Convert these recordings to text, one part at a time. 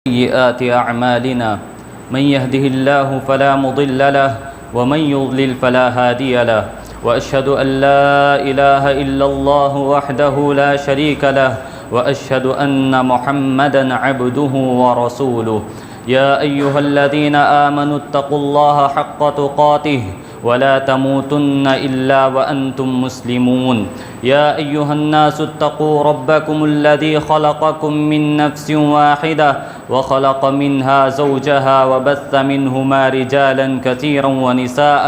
سيئات أعمالنا من يهده الله فلا مضل له ومن يضلل فلا هادي له وأشهد أن لا إله إلا الله وحده لا شريك له وأشهد أن محمدا عبده ورسوله يا أيها الذين آمنوا اتقوا الله حق تقاته ولا تموتن إلا وأنتم مسلمون يا أيها الناس اتقوا ربكم الذي خلقكم من نفس واحدة وخلق منها زوجها وبث منهما رجالا كثيرا ونساء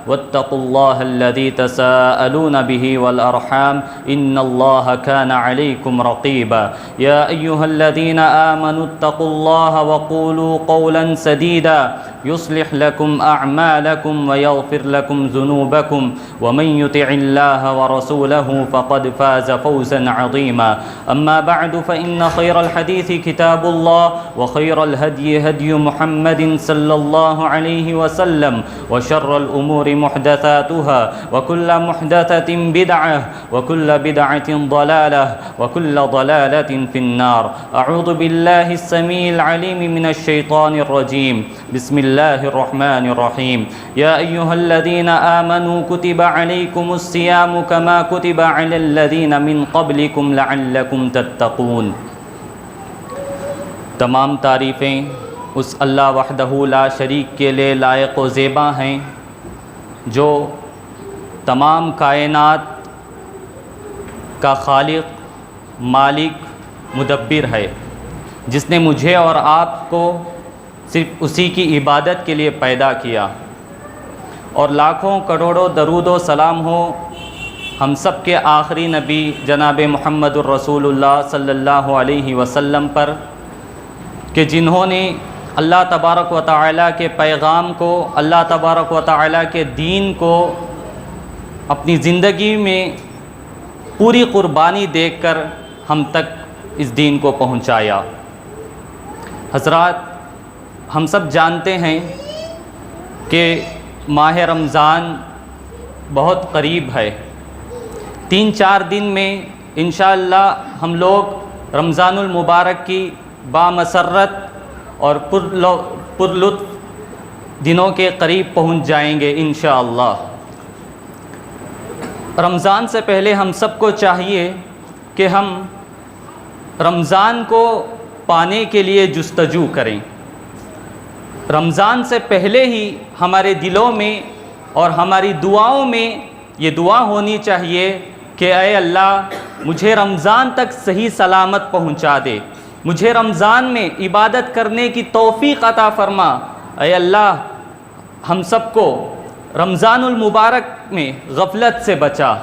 واتقوا الله الذي تساءلون به والأرحام إن الله كان عليكم رقيبا يا أيها الذين آمنوا اتقوا الله وقولوا قولا سديدا يصلح لكم أعمالكم ويغفر لكم ذنوبكم ومن يطع الله ورسوله فقد فاز فوزا عظيما أما بعد فإن خير الحديث كتاب الله وخير الهدي هدي محمد صلى الله عليه وسلم وشر الأمور محدثاتها وكل محدثة بدعة وكل بدعة ضلالة وكل ضلالة في النار أعوذ بالله السميع العليم من الشيطان الرجيم بسم الله الرحمن الرحيم يا أيها الذين آمنوا كتب عليكم الصيام كما كتب على الذين من قبلكم لعلكم تتقون۔ تمام تعریفیں اس اللہ وحدہ لا شریک کے لیے لائق و زیبا ہیں جو تمام کائنات کا خالق، مالک، مدبر ہے، جس نے مجھے اور آپ کو صرف اسی کی عبادت کے لیے پیدا کیا، اور لاکھوں کروڑوں درود و سلام ہو ہم سب کے آخری نبی جناب محمد الرسول اللہ صلی اللہ علیہ وسلم پر، کہ جنہوں نے اللہ تبارک و تعالیٰ کے پیغام کو، اللہ تبارک و تعالیٰ کے دین کو اپنی زندگی میں پوری قربانی دے کر ہم تک اس دین کو پہنچایا۔ حضرات، ہم سب جانتے ہیں کہ ماہ رمضان بہت قریب ہے۔ 3-4 دن میں انشاءاللہ ہم لوگ رمضان المبارک کی بامسرت اور پرلطف دنوں کے قریب پہنچ جائیں گے انشاءاللہ۔ رمضان سے پہلے ہم سب کو چاہیے کہ ہم رمضان کو پانے کے لیے جستجو کریں۔ رمضان سے پہلے ہی ہمارے دلوں میں اور ہماری دعاؤں میں یہ دعا ہونی چاہیے کہ اے اللہ مجھے رمضان تک صحیح سلامت پہنچا دے، مجھے رمضان میں عبادت کرنے کی توفیق عطا فرما۔ اے اللہ ہم سب کو رمضان المبارک میں غفلت سے بچا۔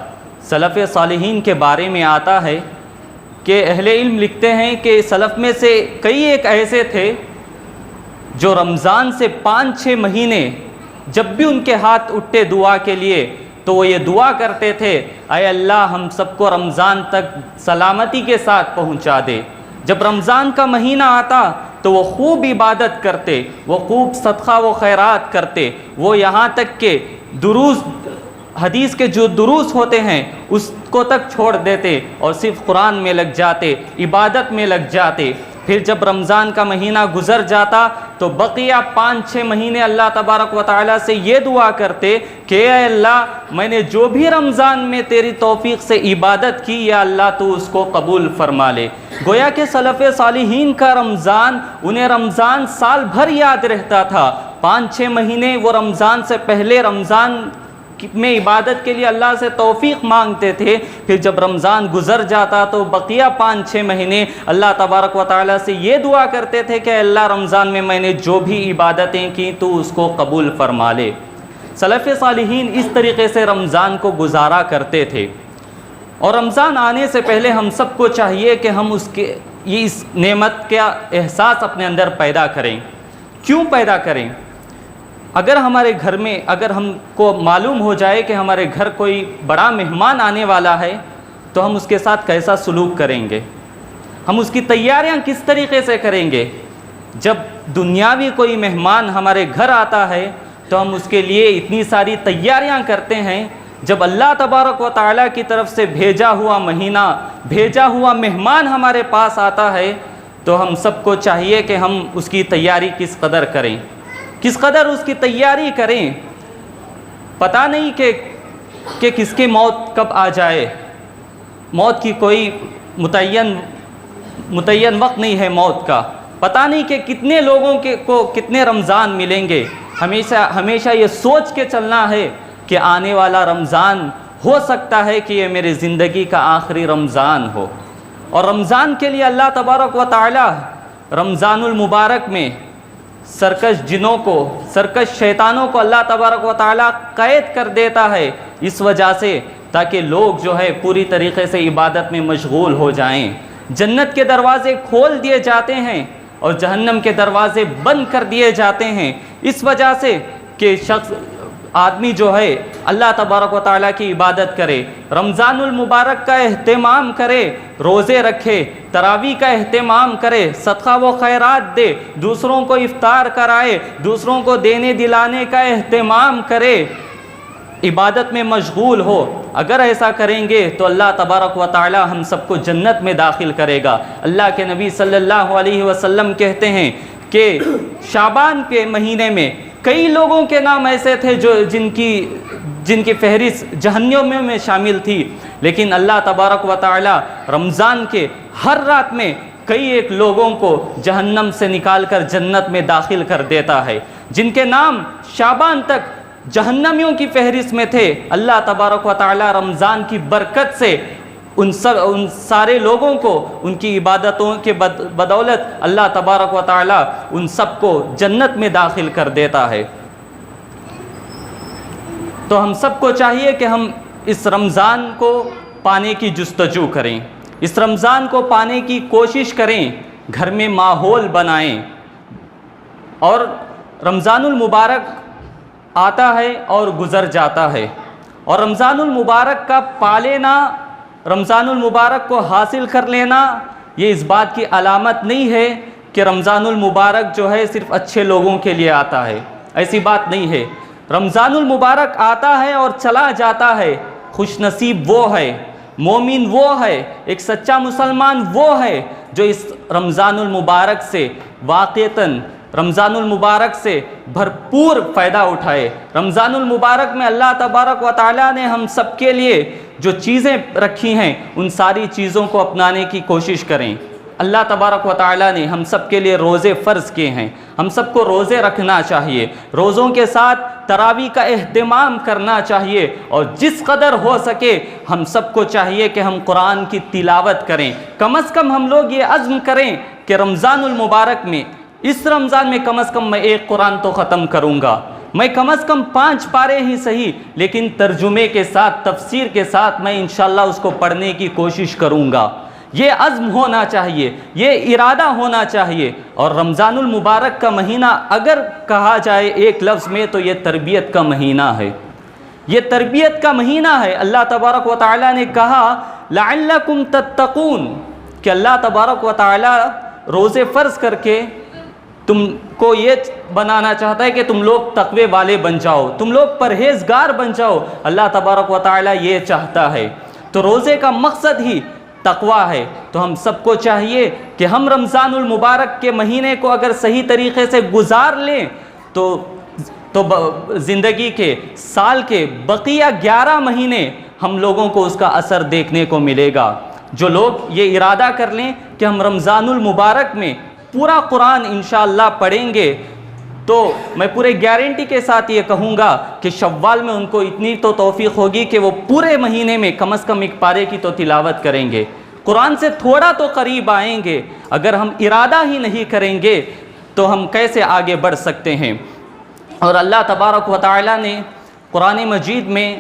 سلف صالحین کے بارے میں آتا ہے کہ اہل علم لکھتے ہیں کہ سلف میں سے کئی ایک ایسے تھے جو رمضان سے 5-6 مہینے جب بھی ان کے ہاتھ اٹھتے دعا کے لیے تو وہ یہ دعا کرتے تھے، اے اللہ ہم سب کو رمضان تک سلامتی کے ساتھ پہنچا دے۔ جب رمضان کا مہینہ آتا تو وہ خوب عبادت کرتے، وہ خوب صدقہ و خیرات کرتے، وہ یہاں تک کہ دروس، حدیث کے جو دروس ہوتے ہیں اس کو تک چھوڑ دیتے اور صرف قرآن میں لگ جاتے، عبادت میں لگ جاتے۔ پھر جب رمضان کا مہینہ گزر جاتا تو بقیہ 5-6 مہینے اللہ تبارک و تعالیٰ سے یہ دعا کرتے کہ اے اللہ میں نے جو بھی رمضان میں تیری توفیق سے عبادت کی، یا اللہ تو اس کو قبول فرما لے۔ گویا کہ سلف صالحین کا رمضان انہیں رمضان سال بھر یاد رہتا تھا۔ 5-6 مہینے وہ رمضان سے پہلے رمضان میں عبادت کے لیے اللہ سے توفیق مانگتے تھے، پھر جب رمضان گزر جاتا تو بقیہ 5-6 مہینے اللہ تبارک و تعالیٰ سے یہ دعا کرتے تھے کہ اللہ رمضان میں میں نے جو بھی عبادتیں کی تو اس کو قبول فرما لے۔ سلف صالحین اس طریقے سے رمضان کو گزارا کرتے تھے، اور رمضان آنے سے پہلے ہم سب کو چاہیے کہ ہم اس نعمت کا احساس اپنے اندر پیدا کریں۔ کیوں پیدا کریں؟ اگر ہمارے گھر میں، اگر ہم کو معلوم ہو جائے کہ ہمارے گھر کوئی بڑا مہمان آنے والا ہے تو ہم اس کے ساتھ کیسا سلوک کریں گے، ہم اس کی تیاریاں کس طریقے سے کریں گے۔ جب دنیاوی کوئی مہمان ہمارے گھر آتا ہے تو ہم اس کے لیے اتنی ساری تیاریاں کرتے ہیں، جب اللہ تبارک و تعالیٰ کی طرف سے بھیجا ہوا مہینہ، بھیجا ہوا مہمان ہمارے پاس آتا ہے تو ہم سب کو چاہیے کہ ہم اس کی تیاری کس قدر کریں، کس قدر اس کی تیاری کریں۔ پتہ نہیں کہ کس کی موت کب آ جائے، موت کی کوئی متعین وقت نہیں ہے موت کا، پتہ نہیں کہ کتنے لوگوں کو کتنے رمضان ملیں گے۔ ہمیشہ یہ سوچ کے چلنا ہے کہ آنے والا رمضان ہو سکتا ہے کہ یہ میری زندگی کا آخری رمضان ہو۔ اور رمضان کے لیے اللہ تبارک و تعالی رمضان المبارک میں سرکش جنوں کو، سرکش شیطانوں کو اللہ تبارک و تعالی قید کر دیتا ہے، اس وجہ سے تاکہ لوگ جو ہے پوری طریقے سے عبادت میں مشغول ہو جائیں۔ جنت کے دروازے کھول دیے جاتے ہیں اور جہنم کے دروازے بند کر دیے جاتے ہیں، اس وجہ سے کہ آدمی جو ہے اللہ تبارک و تعالیٰ کی عبادت کرے، رمضان المبارک کا اہتمام کرے، روزے رکھے، تراویح کا اہتمام کرے، صدقہ و خیرات دے، دوسروں کو افطار کرائے، دوسروں کو دینے دلانے کا اہتمام کرے، عبادت میں مشغول ہو۔ اگر ایسا کریں گے تو اللہ تبارک و تعالی ہم سب کو جنت میں داخل کرے گا۔ اللہ کے نبی صلی اللہ علیہ وسلم کہتے ہیں کہ شعبان کے مہینے میں کئی لوگوں کے نام ایسے تھے جن کی فہرست جہنم میں شامل تھی، لیکن اللہ تبارک و تعالی رمضان کے ہر رات میں کئی ایک لوگوں کو جہنم سے نکال کر جنت میں داخل کر دیتا ہے۔ جن کے نام شعبان تک جہنمیوں کی فہرست میں تھے، اللہ تبارک و تعالی رمضان کی برکت سے ان سارے لوگوں کو ان کی عبادتوں کے بدولت اللہ تبارک و تعالی ان سب کو جنت میں داخل کر دیتا ہے۔ تو ہم سب کو چاہیے کہ ہم اس رمضان کو پانے کی جستجو کریں، اس رمضان کو پانے کی کوشش کریں، گھر میں ماحول بنائیں۔ اور رمضان المبارک آتا ہے اور گزر جاتا ہے، اور رمضان المبارک کا پا لینا، رمضان المبارک کو حاصل کر لینا، یہ اس بات کی علامت نہیں ہے کہ رمضان المبارک جو ہے صرف اچھے لوگوں کے لیے آتا ہے، ایسی بات نہیں ہے۔ رمضان المبارک آتا ہے اور چلا جاتا ہے، خوش نصیب وہ ہے، مومن وہ ہے، ایک سچا مسلمان وہ ہے جو اس رمضان المبارک سے واقعتاً رمضان المبارک سے بھرپور فائدہ اٹھائے۔ رمضان المبارک میں اللہ تبارک و تعالیٰ نے ہم سب کے لیے جو چیزیں رکھی ہیں ان ساری چیزوں کو اپنانے کی کوشش کریں۔ اللہ تبارک و تعالیٰ نے ہم سب کے لیے روزے فرض کیے ہیں، ہم سب کو روزے رکھنا چاہیے، روزوں کے ساتھ تراویح کا اہتمام کرنا چاہیے، اور جس قدر ہو سکے ہم سب کو چاہیے کہ ہم قرآن کی تلاوت کریں۔ کم از کم ہم لوگ یہ عزم کریں کہ رمضان المبارک میں، اس رمضان میں کم از کم میں ایک قرآن تو ختم کروں گا، میں کم از کم 5 پارے ہی صحیح لیکن ترجمے کے ساتھ، تفسیر کے ساتھ میں انشاءاللہ اس کو پڑھنے کی کوشش کروں گا۔ یہ عزم ہونا چاہیے، یہ ارادہ ہونا چاہیے۔ اور رمضان المبارک کا مہینہ اگر کہا جائے ایک لفظ میں تو یہ تربیت کا مہینہ ہے، یہ تربیت کا مہینہ ہے۔ اللہ تبارک و تعالیٰ نے کہا لعلکم تتقون، کہ اللہ تبارک و تعالیٰ روزے فرض کر کے تم کو یہ بنانا چاہتا ہے کہ تم لوگ تقوی والے بن جاؤ، تم لوگ پرہیزگار بن جاؤ، اللہ تبارک و تعالیٰ یہ چاہتا ہے۔ تو روزے کا مقصد ہی تقوی ہے۔ تو ہم سب کو چاہیے کہ ہم رمضان المبارک کے مہینے کو اگر صحیح طریقے سے گزار لیں تو زندگی کے سال کے بقیہ 11 مہینے ہم لوگوں کو اس کا اثر دیکھنے کو ملے گا۔ جو لوگ یہ ارادہ کر لیں کہ ہم رمضان المبارک میں پورا قرآن انشاءاللہ پڑھیں گے، تو میں پورے گارنٹی کے ساتھ یہ کہوں گا کہ شوال میں ان کو اتنی تو توفیق ہوگی کہ وہ پورے مہینے میں کم از کم 1 پارے کی تو تلاوت کریں گے، قرآن سے تھوڑا تو قریب آئیں گے۔ اگر ہم ارادہ ہی نہیں کریں گے تو ہم کیسے آگے بڑھ سکتے ہیں؟ اور اللہ تبارک و تعالیٰ نے قرآن مجید میں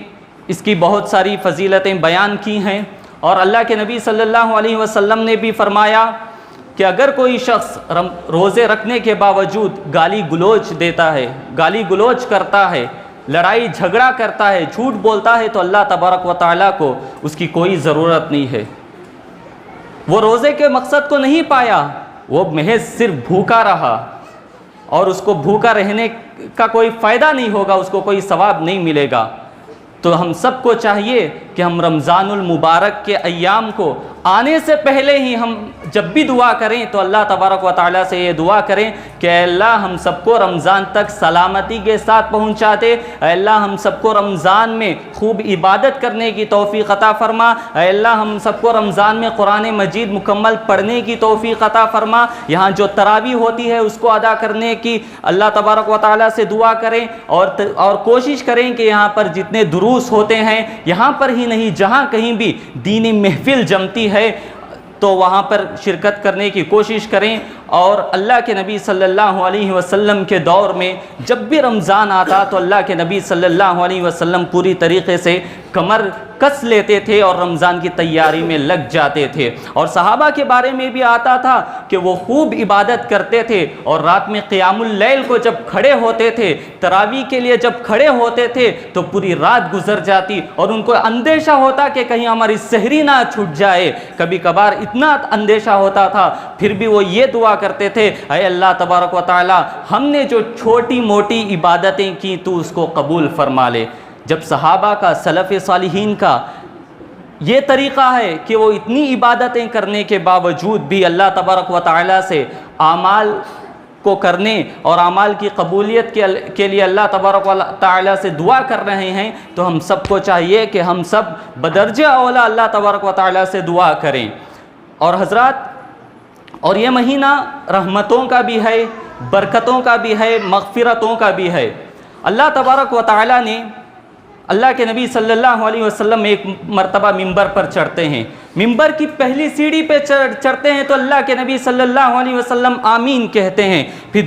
اس کی بہت ساری فضیلتیں بیان کی ہیں، اور اللہ کے نبی صلی اللہ علیہ وسلم نے بھی فرمایا کہ اگر کوئی شخص روزے رکھنے کے باوجود گالی گلوچ دیتا ہے، گالی گلوچ کرتا ہے، لڑائی جھگڑا کرتا ہے، جھوٹ بولتا ہے، تو اللہ تبارک و تعالیٰ کو اس کی کوئی ضرورت نہیں ہے۔ وہ روزے کے مقصد کو نہیں پایا، وہ محض صرف بھوکا رہا، اور اس کو بھوکا رہنے کا کوئی فائدہ نہیں ہوگا، اس کو کوئی ثواب نہیں ملے گا۔ تو ہم سب کو چاہیے کہ ہم رمضان المبارک کے ایام کو آنے سے پہلے ہی ہم جب بھی دعا کریں تو اللہ تبارک و تعالیٰ سے یہ دعا کریں کہ اے اللہ ہم سب کو رمضان تک سلامتی کے ساتھ پہنچا دے، اے اللہ ہم سب کو رمضان میں خوب عبادت کرنے کی توفیق عطا فرما، اے اللہ ہم سب کو رمضان میں قرآن مجید مکمل پڑھنے کی توفیق عطا فرما، یہاں جو تراویح ہوتی ہے اس کو ادا کرنے کی اللہ تبارک و تعالیٰ سے دعا کریں، اور کوشش کریں کہ یہاں پر جتنے دروس ہوتے ہیں یہاں پر ہی نہیں، جہاں کہیں بھی دینی محفل جمتی ہے تو وہاں پر شرکت کرنے کی کوشش کریں۔ اور اللہ کے نبی صلی اللہ علیہ وسلم کے دور میں جب بھی رمضان آتا تو اللہ کے نبی صلی اللہ علیہ وسلم پوری طریقے سے کمر کس لیتے تھے اور رمضان کی تیاری میں لگ جاتے تھے، اور صحابہ کے بارے میں بھی آتا تھا کہ وہ خوب عبادت کرتے تھے، اور رات میں قیام اللیل کو جب کھڑے ہوتے تھے، تراویح کے لیے جب کھڑے ہوتے تھے تو پوری رات گزر جاتی اور ان کو اندیشہ ہوتا کہ کہیں ہماری سحری نہ چھوٹ جائے، کبھی کبھار اتنا اندیشہ ہوتا تھا، پھر بھی وہ یہ دعا کرتے تھے اے اللہ تبارک و تعالی ہم نے جو چھوٹی موٹی عبادتیں کی تو اس کو قبول فرما لے۔ جب صحابہ کا، سلف صالحین کا یہ طریقہ ہے کہ وہ اتنی عبادتیں کرنے کے باوجود بھی اللہ تبارک و تعالی سے اعمال کو کرنے اور اعمال کی قبولیت کے لیے اللہ تبارک و تعالی سے دعا کر رہے ہیں، تو ہم سب کو چاہیے کہ ہم سب بدرجہ اولا اللہ تبارک و تعالی سے دعا کریں۔ اور حضرات، اور یہ مہینہ رحمتوں کا بھی ہے، برکتوں کا بھی ہے، مغفرتوں کا بھی ہے۔ اللہ تبارک و تعالی نے، اللہ کے نبی صلی اللہ علیہ وسلم ایک مرتبہ ممبر پر چڑھتے ہیں، ممبر کی پہلی سیڑھی پہ چڑھتے ہیں تو اللہ کے نبی صلی اللہ علیہ وسلم آمین کہتے ہیں، پھر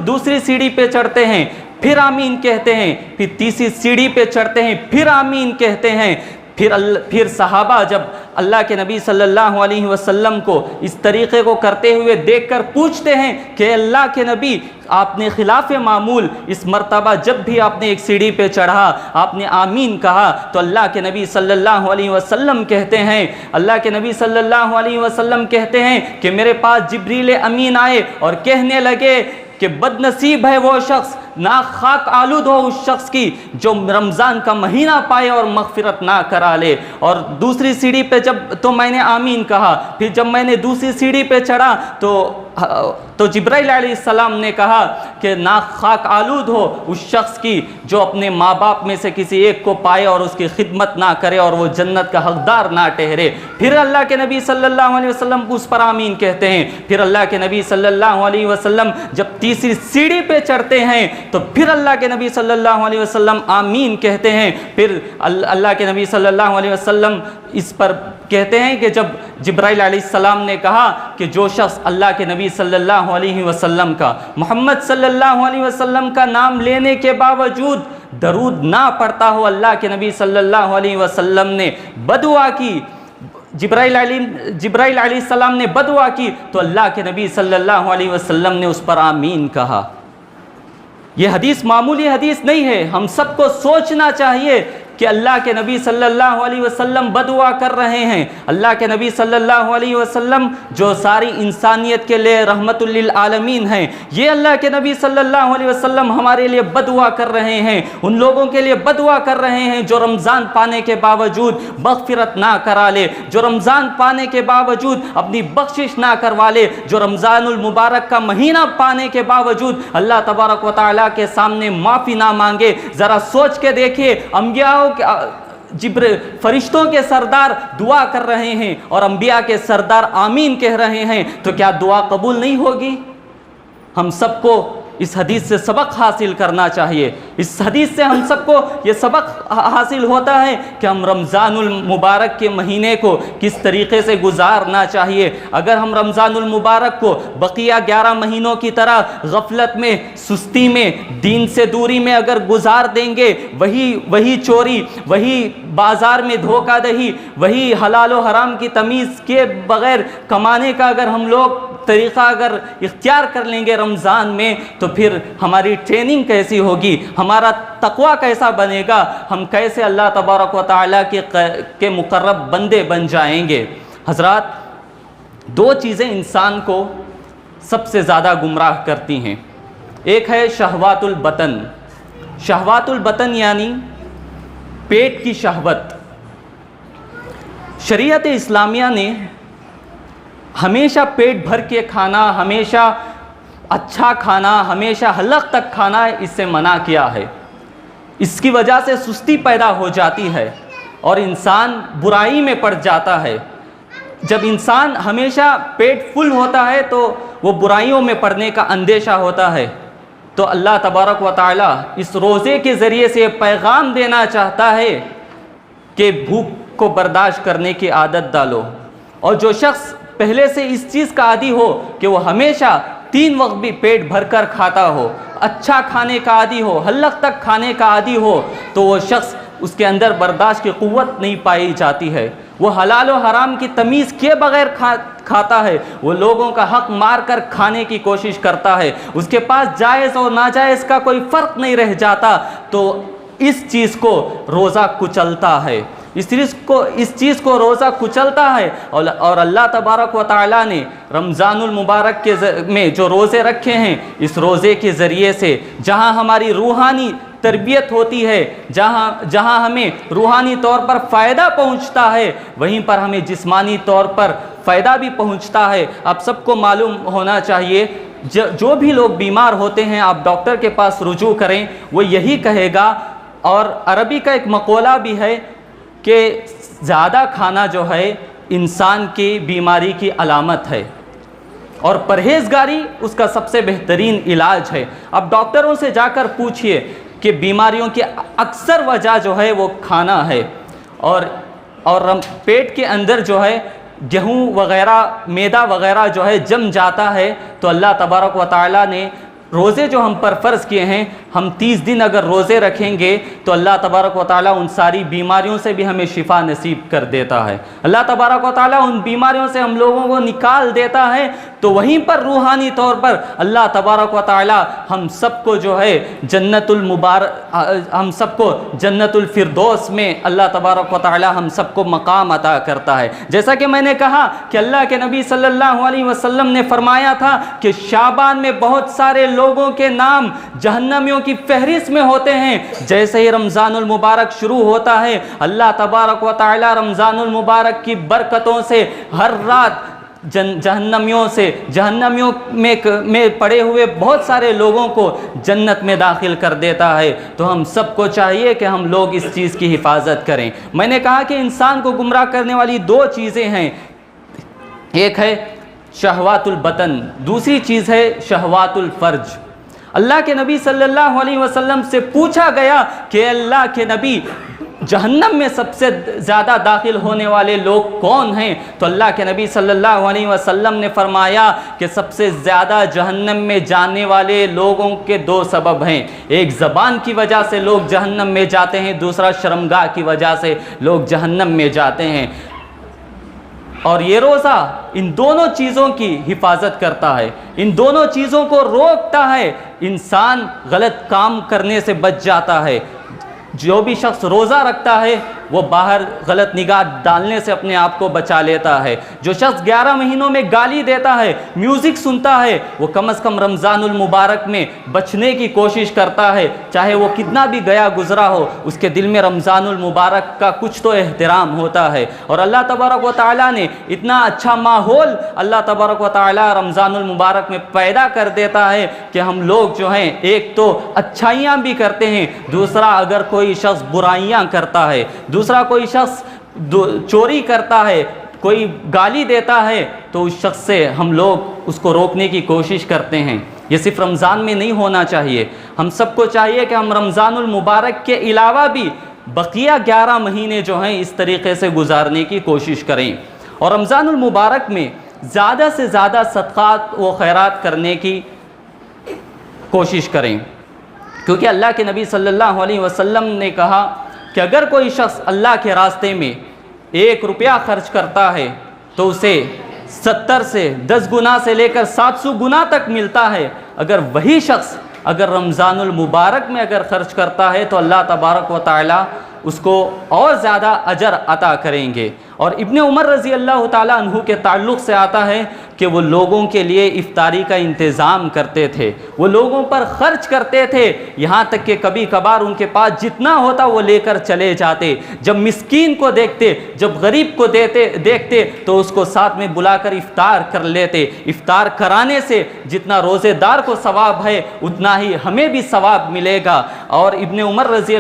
دوسری سیڑھی پہ چڑھتے ہیں پھر آمین کہتے ہیں، پھر تیسری سیڑھی پہ چڑھتے ہیں پھر آمین کہتے ہیں، پھر صحابہ جب اللہ کے نبی صلی اللہ علیہ وسلم کو اس طریقے کو کرتے ہوئے دیکھ کر پوچھتے ہیں کہ اللہ کے نبی آپ نے خلاف معمول اس مرتبہ جب بھی آپ نے ایک سیڑھی پہ چڑھا آپ نے آمین کہا، تو اللہ کے نبی صلی اللہ علیہ وسلم کہتے ہیں، اللہ کے نبی صلی اللہ علیہ وسلم کہتے ہیں کہ میرے پاس جبریل امین آئے اور کہنے لگے کہ بد نصیب ہے وہ شخص، نہ خاک آلود ہو اس شخص کی جو رمضان کا مہینہ پائے اور مغفرت نہ کرا لے۔ اور دوسری سیڑھی پہ جب تو میں نے آمین کہا، پھر جب میں نے دوسری سیڑھی پہ چڑھا تو جبرائیل علیہ السلام نے کہا کہ نہ خاک آلود ہو اس شخص کی جو اپنے ماں باپ میں سے کسی ایک کو پائے اور اس کی خدمت نہ کرے اور وہ جنت کا حقدار نہ ٹھہرے۔ پھر اللہ کے نبی صلی اللہ علیہ وسلم اس پر آمین کہتے ہیں، پھر اللہ کے نبی صلی اللہ علیہ وسلم جب تیسری سیڑھی پہ چڑھتے ہیں تو پھر اللہ کے نبی صلی اللہ علیہ وسلم آمین کہتے ہیں، پھر اللہ کے نبی صلی اللہ علیہ وسلم اس پر کہتے ہیں کہ جب جبرائیل علیہ السلام نے کہا کہ جو شخص اللہ کے نبی صلی اللہ علیہ وسلم کا، محمد صلی اللہ علیہ وسلم کا نام لینے کے باوجود درود نہ پڑھتا ہو، اللہ کے نبی صلی اللہ علیہ وسلم نے بدعا کی، جبرائیل علیہ السلام نے بدعا کی تو اللہ کے نبی صلی اللہ علیہ وسلم نے اس پر آمین کہا۔ یہ حدیث معمولی حدیث نہیں ہے، ہم سب کو سوچنا چاہیے کہ اللہ کے نبی صلی اللہ علیہ وسلم بدعا کر رہے ہیں۔ اللہ کے نبی صلی اللہ علیہ وسلم جو ساری انسانیت کے لیے رحمت للعالمین ہیں، یہ اللہ کے نبی صلی اللہ علیہ وسلم ہمارے لیے بدعا کر رہے ہیں، ان لوگوں کے لیے بدعا کر رہے ہیں جو رمضان پانے کے باوجود مغفرت نہ کرا لے، جو رمضان پانے کے باوجود اپنی بخشش نہ کروا لے، جو رمضان المبارک کا مہینہ پانے کے باوجود اللہ تبارک و تعالیٰ کے سامنے معافی نہ مانگے۔ ذرا سوچ کے دیکھیے، انبیاء فرشتوں کے سردار دعا کر رہے ہیں اور انبیاء کے سردار آمین کہہ رہے ہیں، تو کیا دعا قبول نہیں ہوگی؟ ہم سب کو اس حدیث سے سبق حاصل کرنا چاہیے۔ اس حدیث سے ہم سب کو یہ سبق حاصل ہوتا ہے کہ ہم رمضان المبارک کے مہینے کو کس طریقے سے گزارنا چاہیے۔ اگر ہم رمضان المبارک کو بقیہ 11 مہینوں کی طرح غفلت میں، سستی میں، دین سے دوری میں اگر گزار دیں گے، وہی چوری، وہی بازار میں دھوکہ دہی، وہی حلال و حرام کی تمیز کے بغیر کمانے کا اگر ہم لوگ طریقہ اگر اختیار کر لیں گے رمضان میں، تو پھر ہماری ٹریننگ کیسی ہوگی، ہمارا تقوی کیسا بنے گا، ہم کیسے اللہ تبارک و تعالیٰ کے مقرب بندے بن جائیں گے۔ حضرات، 2 چیزیں انسان کو سب سے زیادہ گمراہ کرتی ہیں۔ ایک ہے شہوات البطن۔ شہوات البطن یعنی پیٹ کی شہوت، شریعت اسلامیہ نے ہمیشہ پیٹ بھر کے کھانا، ہمیشہ اچھا کھانا، ہمیشہ حلق تک کھانا اس سے منع کیا ہے۔ اس کی وجہ سے سستی پیدا ہو جاتی ہے اور انسان برائی میں پڑ جاتا ہے۔ جب انسان ہمیشہ پیٹ فل ہوتا ہے تو وہ برائیوں میں پڑنے کا اندیشہ ہوتا ہے۔ تو اللہ تبارک و تعالی اس روزے کے ذریعے سے یہ پیغام دینا چاہتا ہے کہ بھوک کو برداشت کرنے کی عادت ڈالو، اور جو شخص پہلے سے اس چیز کا عادی ہو کہ وہ ہمیشہ 3 وقت بھی پیٹ بھر کر کھاتا ہو، اچھا کھانے کا عادی ہو، حلق تک کھانے کا عادی ہو، تو وہ شخص اس کے اندر برداشت کی قوت نہیں پائی جاتی ہے۔ وہ حلال و حرام کی تمیز کیے بغیر کھاتا ہے، وہ لوگوں کا حق مار کر کھانے کی کوشش کرتا ہے، اس کے پاس جائز اور ناجائز کا کوئی فرق نہیں رہ جاتا، تو اس چیز کو روزہ کچلتا ہے، اس چیز کو روزہ کچلتا ہے۔ اور اللہ تبارک و تعالیٰ نے رمضان المبارک میں جو روزے رکھے ہیں، اس روزے کے ذریعے سے جہاں ہماری روحانی تربیت ہوتی ہے، جہاں ہمیں روحانی طور پر فائدہ پہنچتا ہے، وہیں پر ہمیں جسمانی طور پر فائدہ بھی پہنچتا ہے۔ آپ سب کو معلوم ہونا چاہیے، جو بھی لوگ بیمار ہوتے ہیں آپ ڈاکٹر کے پاس رجوع کریں، وہ یہی کہے گا، اور عربی کا ایک مقولہ بھی ہے کہ زیادہ کھانا جو ہے انسان کی بیماری کی علامت ہے، اور پرہیزگاری اس کا سب سے بہترین علاج ہے۔ اب ڈاکٹروں سے جا کر پوچھئے کہ بیماریوں کی اکثر وجہ جو ہے وہ کھانا ہے، اور پیٹ کے اندر جو ہے گیہوں وغیرہ، میدا وغیرہ جو ہے جم جاتا ہے، تو اللہ تبارک و تعالیٰ نے روزے جو ہم پر فرض کیے ہیں، ہم 30 دن اگر روزے رکھیں گے تو اللہ تبارک و تعالیٰ ان ساری بیماریوں سے بھی ہمیں شفا نصیب کر دیتا ہے۔ اللہ تبارک و تعالیٰ ان بیماریوں سے ہم لوگوں کو نکال دیتا ہے، تو وہیں پر روحانی طور پر اللہ تبارک و تعالیٰ ہم سب کو جو ہے ہم سب کو جنت الفردوس میں اللہ تبارک و تعالیٰ ہم سب کو مقام عطا کرتا ہے۔ جیسا کہ میں نے کہا کہ اللہ کے نبی صلی اللہ علیہ وسلم نے فرمایا تھا کہ شعبان میں بہت سارے لوگوں کے نام جہنمیوں کی فہرست میں ہوتے ہیں۔ جیسے ہی رمضان المبارک شروع ہوتا ہے، اللہ تبارک و تعالی رمضان المبارک کی برکتوں سے ہر رات جہنمیوں میں پڑے ہوئے بہت سارے لوگوں کو جنت میں داخل کر دیتا ہے۔ تو ہم سب کو چاہیے کہ ہم لوگ اس چیز کی حفاظت کریں۔ میں نے کہا کہ انسان کو گمراہ کرنے والی 2 چیزیں ہیں، ایک ہے شہوات البطن، دوسری چیز ہے شہوات الفرج۔ اللہ کے نبی صلی اللہ علیہ وسلم سے پوچھا گیا کہ اللہ کے نبی، جہنم میں سب سے زیادہ داخل ہونے والے لوگ کون ہیں؟ تو اللہ کے نبی صلی اللہ علیہ وسلم نے فرمایا کہ سب سے زیادہ جہنم میں جانے والے لوگوں کے 2 سبب ہیں، ایک زبان کی وجہ سے لوگ جہنم میں جاتے ہیں، دوسرا شرمگاہ کی وجہ سے لوگ جہنم میں جاتے ہیں۔ اور یہ روزہ ان دونوں چیزوں کی حفاظت کرتا ہے، ان دونوں چیزوں کو روکتا ہے، انسان غلط کام کرنے سے بچ جاتا ہے۔ جو بھی شخص روزہ رکھتا ہے وہ باہر غلط نگاہ ڈالنے سے اپنے آپ کو بچا لیتا ہے۔ جو شخص 11 مہینوں میں گالی دیتا ہے، میوزک سنتا ہے، وہ کم از کم رمضان المبارک میں بچنے کی کوشش کرتا ہے، چاہے وہ کتنا بھی گیا گزرا ہو، اس کے دل میں رمضان المبارک کا کچھ تو احترام ہوتا ہے۔ اور اللہ تبارک و تعالیٰ نے اتنا اچھا ماحول اللہ تبارک و تعالیٰ رمضان المبارک میں پیدا کر دیتا ہے کہ ہم لوگ جو ہیں ایک تو اچھائیاں بھی کرتے ہیں، دوسرا اگر کوئی شخص برائیاں کرتا ہے، دوسرا کوئی شخص چوری کرتا ہے، کوئی گالی دیتا ہے، تو اس شخص سے ہم لوگ اس کو روکنے کی کوشش کرتے ہیں۔ یہ صرف رمضان میں نہیں ہونا چاہیے، ہم سب کو چاہیے کہ ہم رمضان المبارک کے علاوہ بھی بقیہ 11 مہینے جو ہیں اس طریقے سے گزارنے کی کوشش کریں، اور رمضان المبارک میں زیادہ سے زیادہ صدقات و خیرات کرنے کی کوشش کریں، کیونکہ اللہ کے نبی صلی اللہ علیہ وسلم نے کہا کہ اگر کوئی شخص اللہ کے راستے میں 1 روپیہ خرچ کرتا ہے تو اسے 70 سے 10 گنا سے لے کر 700 گنا تک ملتا ہے۔ اگر وہی شخص اگر رمضان المبارک میں اگر خرچ کرتا ہے تو اللہ تبارک و تعالی اس کو اور زیادہ اجر عطا کریں گے۔ اور ابن عمر رضی اللہ تعالیٰ عنہ کے تعلق سے آتا ہے کہ وہ لوگوں کے لیے افطاری کا انتظام کرتے تھے، وہ لوگوں پر خرچ کرتے تھے، یہاں تک کہ کبھی کبھار ان کے پاس جتنا ہوتا وہ لے کر چلے جاتے۔ جب مسکین کو دیکھتے، جب غریب کو دیکھتے تو اس کو ساتھ میں بلا کر افطار کر لیتے۔ افطار کرانے سے جتنا روزے دار کو ثواب ہے اتنا ہی ہمیں بھی ثواب ملے گا۔ اور ابن عمر رضی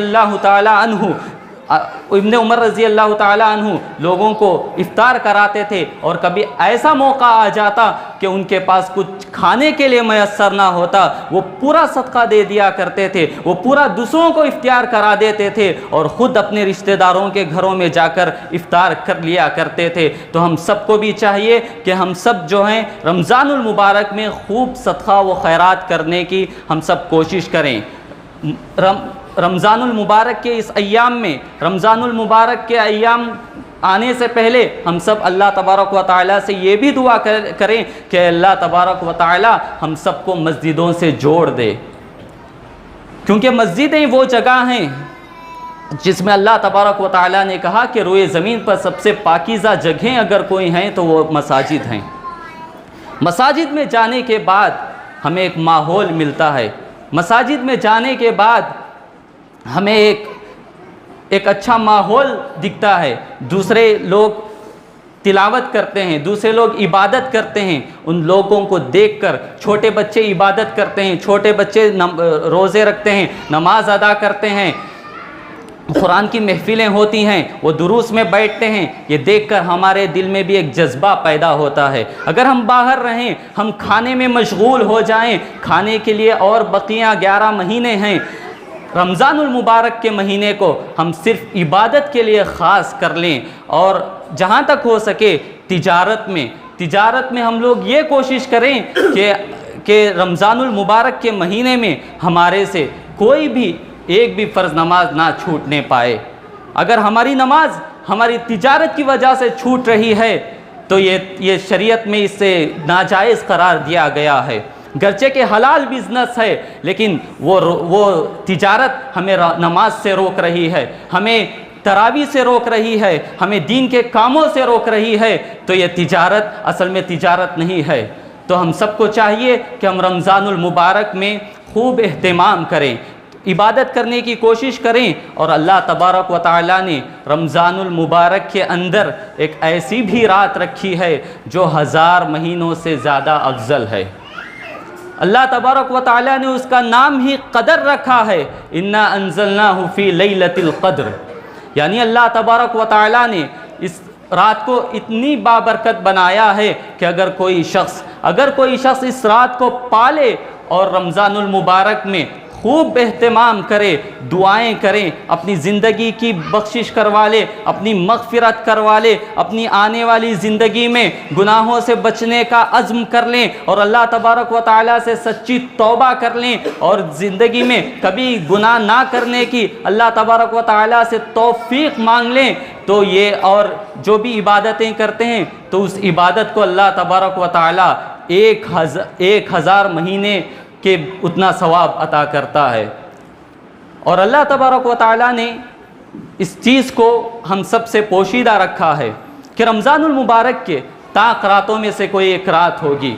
اللہ تعالیٰ عنہ لوگوں کو افطار کراتے تھے، اور کبھی ایسا موقع آ جاتا کہ ان کے پاس کچھ کھانے کے لیے میسر نہ ہوتا، وہ پورا صدقہ دے دیا کرتے تھے، وہ پورا دوسروں کو افطار کرا دیتے تھے اور خود اپنے رشتہ داروں کے گھروں میں جا کر افطار کر لیا کرتے تھے۔ تو ہم سب کو بھی چاہیے کہ ہم سب جو ہیں رمضان المبارک میں خوب صدقہ و خیرات کرنے کی ہم سب کوشش کریں۔ رمضان المبارک کے اس ایام میں، رمضان المبارک کے ایام آنے سے پہلے ہم سب اللہ تبارک و تعالیٰ سے یہ بھی دعا کریں کہ اللہ تبارک و تعالیٰ ہم سب کو مسجدوں سے جوڑ دے، کیونکہ مسجدیں وہ جگہ ہیں جس میں اللہ تبارک و تعالیٰ نے کہا کہ روئے زمین پر سب سے پاکیزہ جگہیں اگر کوئی ہیں تو وہ مساجد ہیں۔ مساجد میں جانے کے بعد ہمیں ایک ماحول ملتا ہے، مساجد میں جانے کے بعد ہمیں ایک اچھا ماحول دکھتا ہے، دوسرے لوگ تلاوت کرتے ہیں، دوسرے لوگ عبادت کرتے ہیں، ان لوگوں کو دیکھ کر چھوٹے بچے عبادت کرتے ہیں، چھوٹے بچے روزے رکھتے ہیں، نماز ادا کرتے ہیں، قرآن کی محفلیں ہوتی ہیں، وہ دروس میں بیٹھتے ہیں، یہ دیکھ کر ہمارے دل میں بھی ایک جذبہ پیدا ہوتا ہے۔ اگر ہم باہر رہیں، ہم کھانے میں مشغول ہو جائیں، کھانے کے لیے اور بقیہ 11 مہینے ہیں، رمضان المبارک کے مہینے کو ہم صرف عبادت کے لیے خاص کر لیں، اور جہاں تک ہو سکے تجارت میں ہم لوگ یہ کوشش کریں کہ رمضان المبارک کے مہینے میں ہمارے سے کوئی بھی ایک بھی فرض نماز نہ چھوٹنے پائے۔ اگر ہماری نماز ہماری تجارت کی وجہ سے چھوٹ رہی ہے تو یہ شریعت میں اس سے ناجائز قرار دیا گیا ہے، گرچہ کہ حلال بزنس ہے، لیکن وہ تجارت ہمیں نماز سے روک رہی ہے، ہمیں تراویح سے روک رہی ہے، ہمیں دین کے کاموں سے روک رہی ہے، تو یہ تجارت اصل میں تجارت نہیں ہے۔ تو ہم سب کو چاہیے کہ ہم رمضان المبارک میں خوب اہتمام کریں، عبادت کرنے کی کوشش کریں، اور اللہ تبارک و تعالیٰ نے رمضان المبارک کے اندر ایک ایسی بھی رات رکھی ہے جو 1000 مہینوں سے زیادہ افضل ہے۔ اللہ تبارک و تعالیٰ نے اس کا نام ہی قدر رکھا ہے، انا انزلناہ فی لیلۃ القدر، یعنی اللہ تبارک و تعالیٰ نے اس رات کو اتنی بابرکت بنایا ہے کہ اگر کوئی شخص اس رات کو پالے اور رمضان المبارک میں خوب اہتمام کرے، دعائیں کریں، اپنی زندگی کی بخشش کروا لے، اپنی مغفرت کروا لے، اپنی آنے والی زندگی میں گناہوں سے بچنے کا عزم کر لیں اور اللہ تبارک و تعالیٰ سے سچی توبہ کر لیں اور زندگی میں کبھی گناہ نہ کرنے کی اللہ تبارک و تعالیٰ سے توفیق مانگ لیں، تو یہ اور جو بھی عبادتیں کرتے ہیں تو اس عبادت کو اللہ تبارک و تعالیٰ 1000 مہینے کہ اتنا ثواب عطا کرتا ہے۔ اور اللہ تبارک و تعالیٰ نے اس چیز کو ہم سب سے پوشیدہ رکھا ہے کہ رمضان المبارک کے طاق راتوں میں سے کوئی ایک رات ہوگی،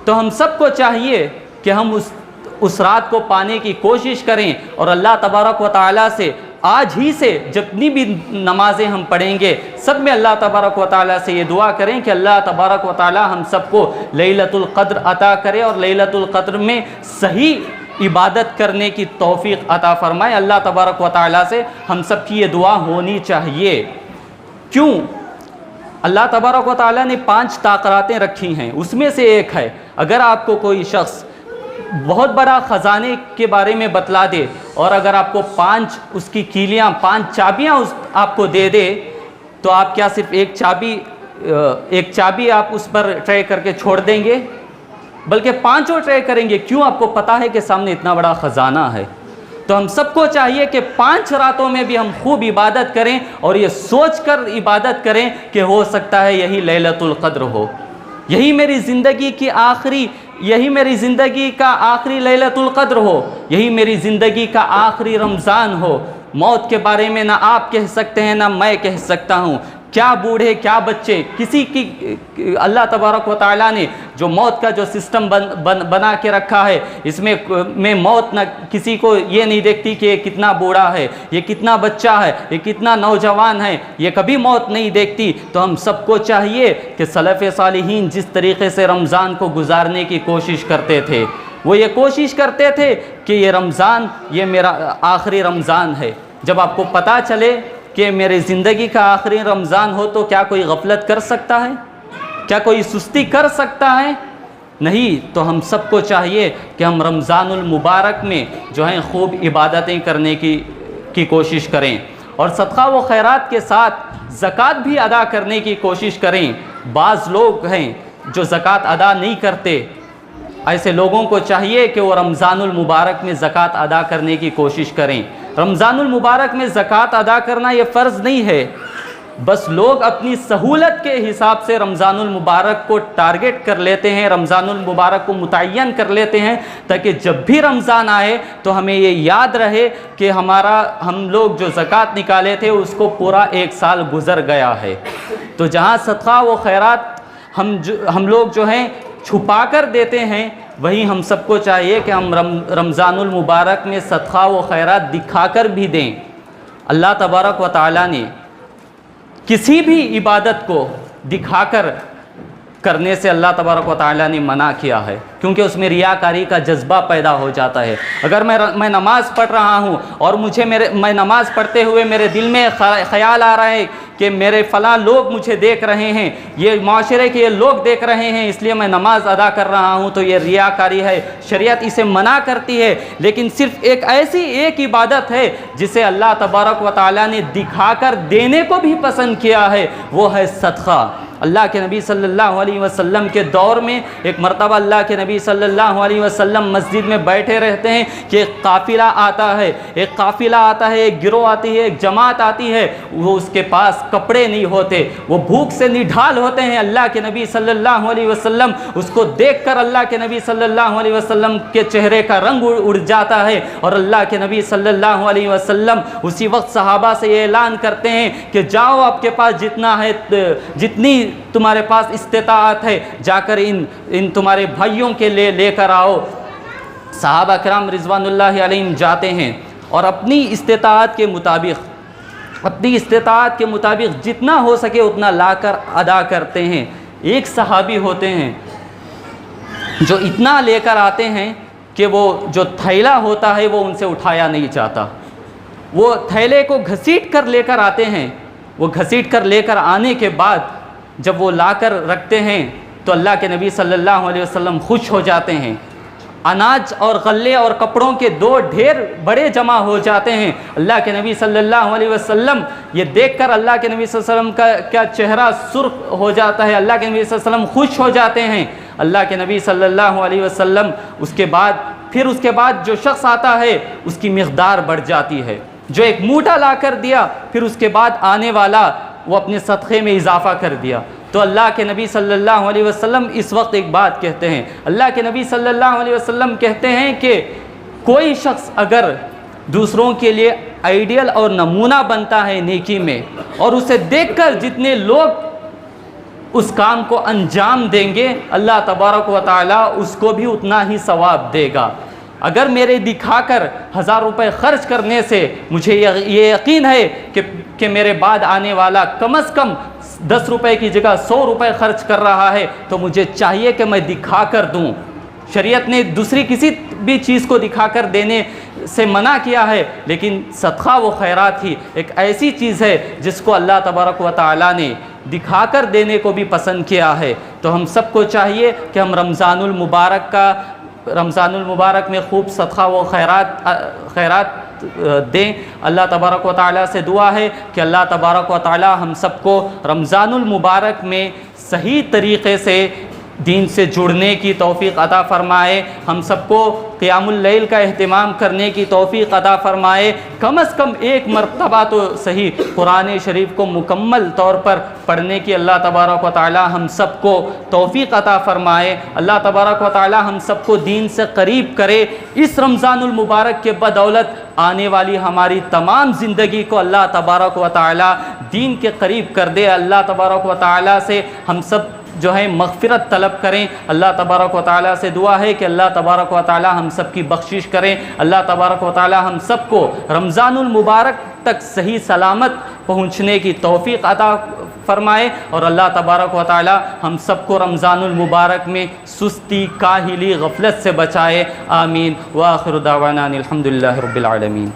تو ہم سب کو چاہیے کہ ہم اس رات کو پانے کی کوشش کریں، اور اللہ تبارک و تعالیٰ سے آج ہی سے جتنی بھی نمازیں ہم پڑھیں گے سب میں اللہ تبارک و تعالیٰ سے یہ دعا کریں کہ اللہ تبارک و تعالیٰ ہم سب کو لیلۃ القدر عطا کرے اور لیلۃ القدر میں صحیح عبادت کرنے کی توفیق عطا فرمائے۔ اللہ تبارک و تعالیٰ سے ہم سب کی یہ دعا ہونی چاہیے۔ کیوں؟ اللہ تبارک و تعالیٰ نے 5 طاقتیں رکھی ہیں، اس میں سے ایک ہے اگر آپ کو کوئی شخص بہت بڑا خزانے کے بارے میں بتلا دے اور اگر آپ کو 5 اس کی کیلیاں 5 چابیاں آپ کو دے دے، تو آپ کیا صرف ایک چابی آپ اس پر ٹرائی کر کے چھوڑ دیں گے؟ بلکہ 5 ٹرائی کریں گے۔ کیوں؟ آپ کو پتہ ہے کہ سامنے اتنا بڑا خزانہ ہے۔ تو ہم سب کو چاہیے کہ 5 راتوں میں بھی ہم خوب عبادت کریں اور یہ سوچ کر عبادت کریں کہ ہو سکتا ہے یہی لیلۃ القدر ہو، یہی میری زندگی کا آخری لیلۃ القدر ہو، یہی میری زندگی کا آخری رمضان ہو۔ موت کے بارے میں نہ آپ کہہ سکتے ہیں نہ میں کہہ سکتا ہوں، کیا بوڑھے کیا بچے، کسی کی اللہ تبارک و تعالیٰ نے جو موت کا جو سسٹم بنا کے رکھا ہے، اس میں موت نہ کسی کو یہ نہیں دیکھتی کہ یہ کتنا بوڑھا ہے، یہ کتنا بچہ ہے، یہ کتنا نوجوان ہے، یہ کبھی موت نہیں دیکھتی۔ تو ہم سب کو چاہیے کہ سلف صالحین جس طریقے سے رمضان کو گزارنے کی کوشش کرتے تھے، وہ یہ کوشش کرتے تھے کہ یہ رمضان یہ میرا آخری رمضان ہے۔ جب آپ کو پتہ چلے کہ میری زندگی کا آخری رمضان ہو تو کیا کوئی غفلت کر سکتا ہے؟ کیا کوئی سستی کر سکتا ہے؟ نہیں۔ تو ہم سب کو چاہیے کہ ہم رمضان المبارک میں جو ہیں خوب عبادتیں کرنے کی کوشش کریں، اور صدقہ و خیرات کے ساتھ زکوٰۃ بھی ادا کرنے کی کوشش کریں۔ بعض لوگ ہیں جو زکوٰۃ ادا نہیں کرتے، ایسے لوگوں کو چاہیے کہ وہ رمضان المبارک میں زکوٰۃ ادا کرنے کی کوشش کریں۔ رمضان المبارک میں زکوٰۃ ادا کرنا یہ فرض نہیں ہے، بس لوگ اپنی سہولت کے حساب سے رمضان المبارک کو ٹارگٹ کر لیتے ہیں، رمضان المبارک کو متعین کر لیتے ہیں، تاکہ جب بھی رمضان آئے تو ہمیں یہ یاد رہے کہ ہم لوگ جو زکوٰۃ نکالے تھے اس کو پورا 1 سال گزر گیا ہے۔ تو جہاں صدقہ و خیرات ہم لوگ جو ہیں چھپا کر دیتے ہیں، وہیں ہم سب کو چاہیے کہ ہم رمضان المبارک میں صدقہ و خیرات دکھا کر بھی دیں۔ اللہ تبارک و تعالیٰ نے کسی بھی عبادت کو دکھا کر کرنے سے اللہ تبارک و تعالیٰ نے منع کیا ہے، کیونکہ اس میں ریاکاری کا جذبہ پیدا ہو جاتا ہے۔ اگر میں نماز پڑھ رہا ہوں اور میں نماز پڑھتے ہوئے میرے دل میں خیال آ رہا ہے کہ میرے فلاں لوگ مجھے دیکھ رہے ہیں، یہ معاشرے کے یہ لوگ دیکھ رہے ہیں، اس لیے میں نماز ادا کر رہا ہوں، تو یہ ریاکاری ہے، شریعت اسے منع کرتی ہے۔ لیکن صرف ایک عبادت ہے جسے اللہ تبارک و تعالیٰ نے دکھا کر دینے کو بھی پسند کیا ہے، وہ ہے صدقہ۔ اللہ کے نبی صلی اللہ علیہ وسلم کے دور میں ایک مرتبہ اللہ کے نبی صلی اللہ علیہ وسلم مسجد میں بیٹھے رہتے ہیں کہ ایک قافلہ آتا ہے، ایک گروہ آتی ہے، ایک جماعت آتی ہے، وہ اس کے پاس کپڑے نہیں ہوتے، وہ بھوک سے نڈھال ہوتے ہیں۔ اللہ کے نبی صلی اللہ علیہ وسلم اس کو دیکھ کر اللہ کے نبی صلی اللہ علیہ وسلم کے چہرے کا رنگ اڑ جاتا ہے، اور اللہ کے نبی صلی اللہ علیہ وسلم اسی وقت صحابہ سے یہ اعلان کرتے ہیں کہ جاؤ، آپ کے پاس جتنا ہے، جتنی تمہارے پاس استطاعت ہے، جا کر ان تمہارے بھائیوں کے لے کر آؤ۔ صحابہ کرام رضوان اللہ علیہم جاتے ہیں اور اپنی استطاعت کے مطابق جتنا ہو سکے اتنا لا کر ادا کرتے ہیں۔ ایک صحابی ہوتے ہیں جو اتنا لے کر آتے ہیں کہ وہ جو تھیلا ہوتا ہے وہ ان سے اٹھایا نہیں جاتا، وہ تھیلے کو گھسیٹ کر لے کر آتے ہیں۔ وہ گھسیٹ کر لے کر آنے کے بعد جب وہ لا کر رکھتے ہیں تو اللہ کے نبی صلی اللہ علیہ وسلم خوش ہو جاتے ہیں۔ اناج اور غلے اور کپڑوں کے 2 ڈھیر بڑے جمع ہو جاتے ہیں۔ اللہ کے نبی صلی اللہ علیہ وسلم یہ دیکھ کر اللہ کے نبی صلی اللہ علیہ وسلم کا چہرہ سرخ ہو جاتا ہے، اللہ کے نبی صلی اللہ علیہ وسلم خوش ہو جاتے ہیں۔ اللہ کے نبی صلی اللہ علیہ وسلم اس کے بعد جو شخص آتا ہے اس کی مقدار بڑھ جاتی ہے، جو 1 موٹا لا کر دیا، پھر اس کے بعد آنے والا وہ اپنے صدقے میں اضافہ کر دیا۔ تو اللہ کے نبی صلی اللہ علیہ وسلم اس وقت ایک بات کہتے ہیں، اللہ کے نبی صلی اللہ علیہ وسلم کہتے ہیں کہ کوئی شخص اگر دوسروں کے لیے آئیڈیل اور نمونہ بنتا ہے نیکی میں، اور اسے دیکھ کر جتنے لوگ اس کام کو انجام دیں گے، اللہ تبارک و تعالیٰ اس کو بھی اتنا ہی ثواب دے گا۔ اگر میرے دکھا کر 1000 روپے خرچ کرنے سے مجھے یہ یقین ہے کہ میرے بعد آنے والا کم از کم 10 روپے کی جگہ 100 روپے خرچ کر رہا ہے، تو مجھے چاہیے کہ میں دکھا کر دوں۔ شریعت نے دوسری کسی بھی چیز کو دکھا کر دینے سے منع کیا ہے، لیکن صدقہ و خیرات ہی ایک ایسی چیز ہے جس کو اللہ تبارک و تعالیٰ نے دکھا کر دینے کو بھی پسند کیا ہے۔ تو ہم سب کو چاہیے کہ ہم رمضان المبارک میں خوب صدقہ و خیرات دیں۔ اللہ تبارک و تعالیٰ سے دعا ہے کہ اللہ تبارک و تعالیٰ ہم سب کو رمضان المبارک میں صحیح طریقے سے دین سے جڑنے کی توفیق عطا فرمائے، ہم سب کو قیام اللیل کا اہتمام کرنے کی توفیق عطا فرمائے، کم از کم ایک مرتبہ تو صحیح قرآن شریف کو مکمل طور پر پڑھنے کی اللہ تبارک و تعالی ہم سب کو توفیق عطا فرمائے، اللہ تبارک و تعالی ہم سب کو دین سے قریب کرے، اس رمضان المبارک کے بدولت آنے والی ہماری تمام زندگی کو اللہ تبارک و تعالی دین کے قریب کر دے، اللہ تبارک و تعالی سے ہم سب جو ہے مغفرت طلب کریں، اللہ تبارک و تعالی سے دعا ہے کہ اللہ تبارک و تعالی ہم سب کی بخشش کریں، اللہ تبارک و تعالی ہم سب کو رمضان المبارک تک صحیح سلامت پہنچنے کی توفیق عطا فرمائے، اور اللہ تبارک و تعالی ہم سب کو رمضان المبارک میں سستی، کاہلی، غفلت سے بچائے، آمین۔ وآخر دعوانا الحمدللہ رب العالمین۔